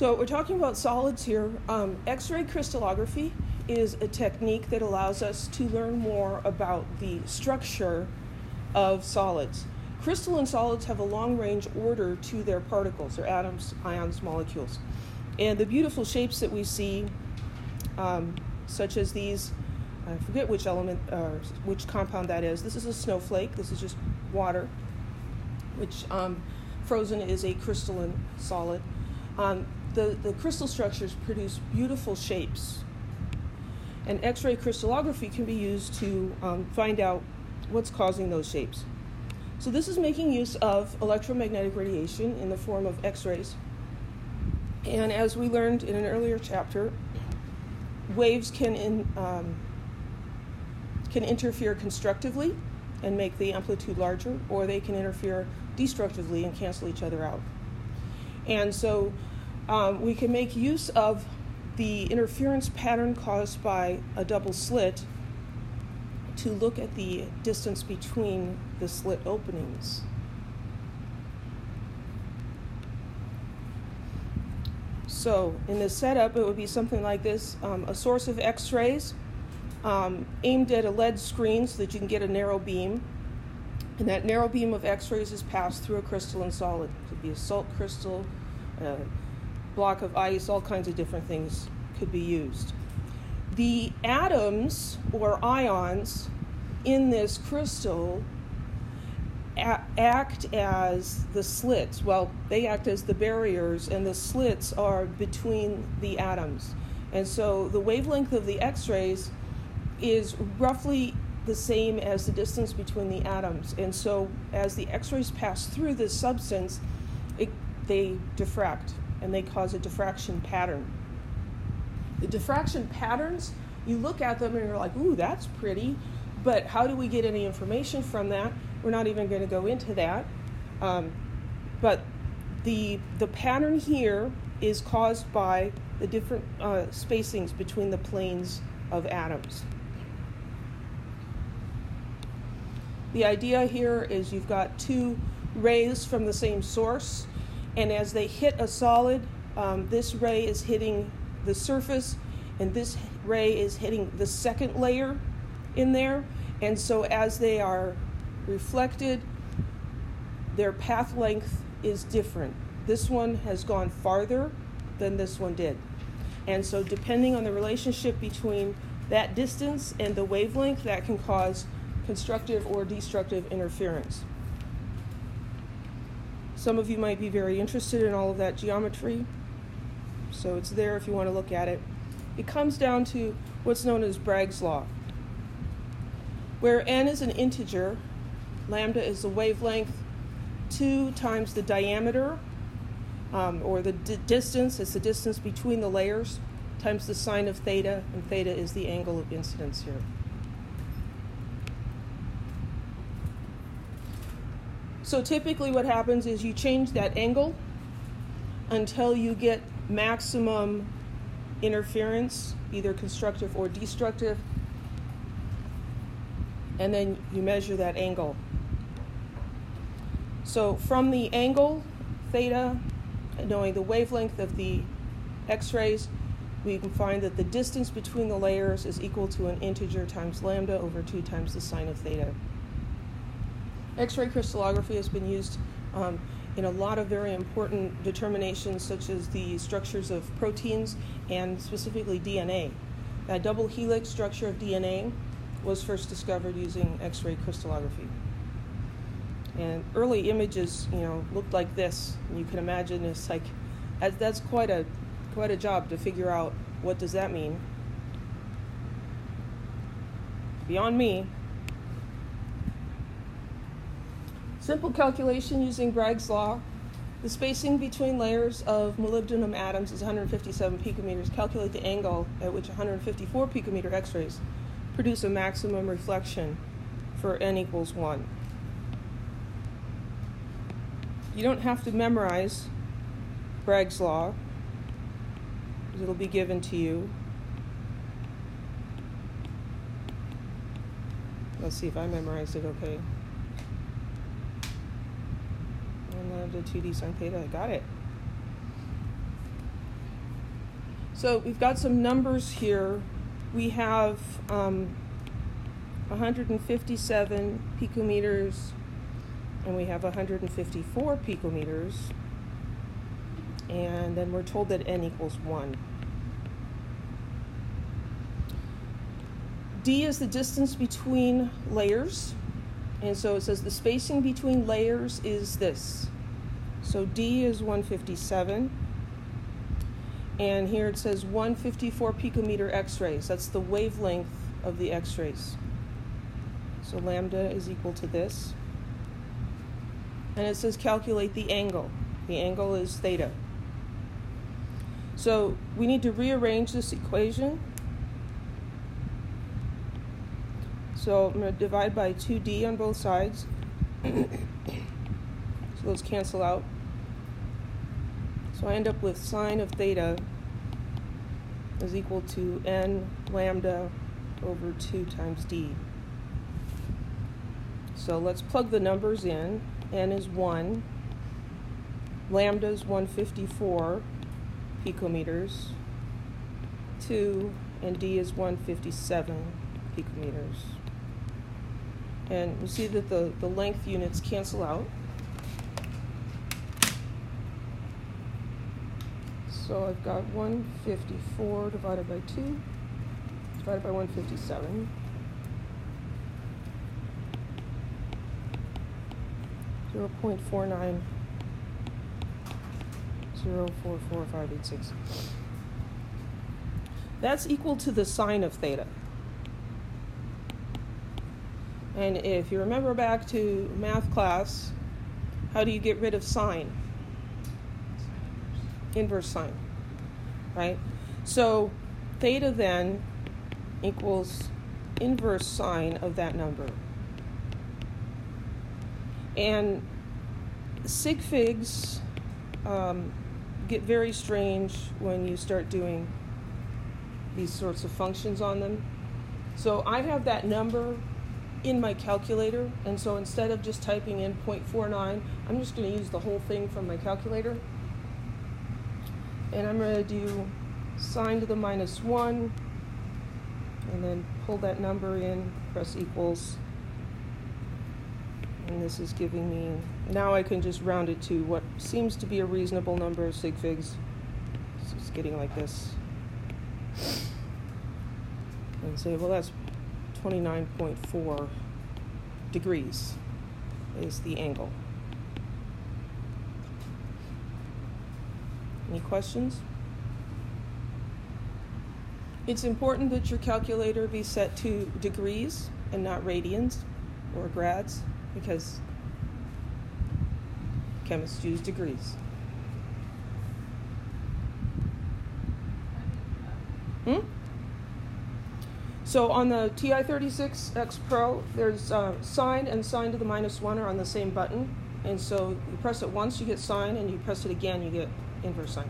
So we're talking about solids here. X-ray crystallography is a technique that allows us to learn more about the structure of solids. Crystalline solids have a long-range order to their particles, their atoms, ions, molecules. And the beautiful shapes that we see, such as these, I forget which element, which compound that is. This is a snowflake. This is just water, which frozen is a crystalline solid. The crystal structures produce beautiful shapes. And X-ray crystallography can be used to find out what's causing those shapes. So this is making use of electromagnetic radiation in the form of X-rays. And as we learned in an earlier chapter, waves can interfere constructively and make the amplitude larger, or they can interfere destructively and cancel each other out. And so we can make use of the interference pattern caused by a double slit to look at the distance between the slit openings. So in this setup, it would be something like this, a source of X-rays aimed at a lead screen so that you can get a narrow beam. And that narrow beam of X-rays is passed through a crystalline solid. It could be a salt crystal, a block of ice, all kinds of different things could be used. The atoms or ions in this crystal act as the slits. Well, they act as the barriers, and the slits are between the atoms. And so the wavelength of the X-rays is roughly the same as the distance between the atoms. And so as the X-rays pass through this substance, they diffract, and they cause a diffraction pattern. The diffraction patterns, you look at them and you're like, ooh, that's pretty, but how do we get any information from that? We're not even going to go into that. But the pattern here is caused by the different spacings between the planes of atoms. The idea here is you've got two rays from the same source, and as they hit a solid, this ray is hitting the surface, and this ray is hitting the second layer in there. And so as they are reflected, their path length is different. This one has gone farther than this one did. And so depending on the relationship between that distance and the wavelength, that can cause constructive or destructive interference. Some of you might be very interested in all of that geometry, so it's there if you want to look at it. It comes down to what's known as Bragg's law, where n is an integer, lambda is the wavelength, 2 times the diameter, or the distance, it's the distance between the layers, times the sine of theta, and theta is the angle of incidence here. So typically what happens is you change that angle until you get maximum interference, either constructive or destructive, and then you measure that angle. So from the angle, theta, knowing the wavelength of the X-rays, we can find that the distance between the layers is equal to an integer times lambda over 2 times the sine of theta. X-ray crystallography has been used in a lot of very important determinations, such as the structures of proteins and specifically DNA. That double helix structure of DNA was first discovered using X-ray crystallography. And early images, looked like this. And you can imagine it's like, that's quite a job to figure out what does that mean. Beyond me. Simple calculation using Bragg's law. The spacing between layers of molybdenum atoms is 157 picometers. Calculate the angle at which 154 picometer X-rays produce a maximum reflection for n equals 1. You don't have to memorize Bragg's law, because it'll be given to you. Let's see if I memorized it okay. And lambda 2d sine theta, got it. So we've got some numbers here. We have 157 picometers, and we have 154 picometers, and then we're told that n equals 1. D is the distance between layers, and so it says the spacing between layers is this. So D is 157, and here it says 154 picometer X-rays. That's the wavelength of the X-rays. So lambda is equal to this. And it says calculate the angle. The angle is theta. So we need to rearrange this equation. So I'm going to divide by 2d on both sides. So those cancel out. So I end up with sine of theta is equal to n lambda over 2 times d. So let's plug the numbers in. N is 1. Lambda is 154 picometers. 2, and d is 157 picometers. And we see that the length units cancel out. So I've got 154 divided by 2, divided by 157. 0.49044586. That's equal to the sine of theta. And if you remember back to math class, how do you get rid of sine? Inverse sine, right? So theta then equals inverse sine of that number. And sig figs get very strange when you start doing these sorts of functions on them. So I have that number in my calculator, and so instead of just typing in 0.49, I'm just going to use the whole thing from my calculator. And I'm going to do sine to the minus 1, and then pull that number in, press equals. And this is giving me, now I can just round it to what seems to be a reasonable number of sig figs. So it's getting like this. And say, well, that's 29.4 degrees is the angle. Any questions? It's important that your calculator be set to degrees and not radians or grads, because chemists use degrees. So on the TI-36X Pro, there's sine and sine to the minus 1 are on the same button. And so you press it once, you get sine, and you press it again, you get inverse sine.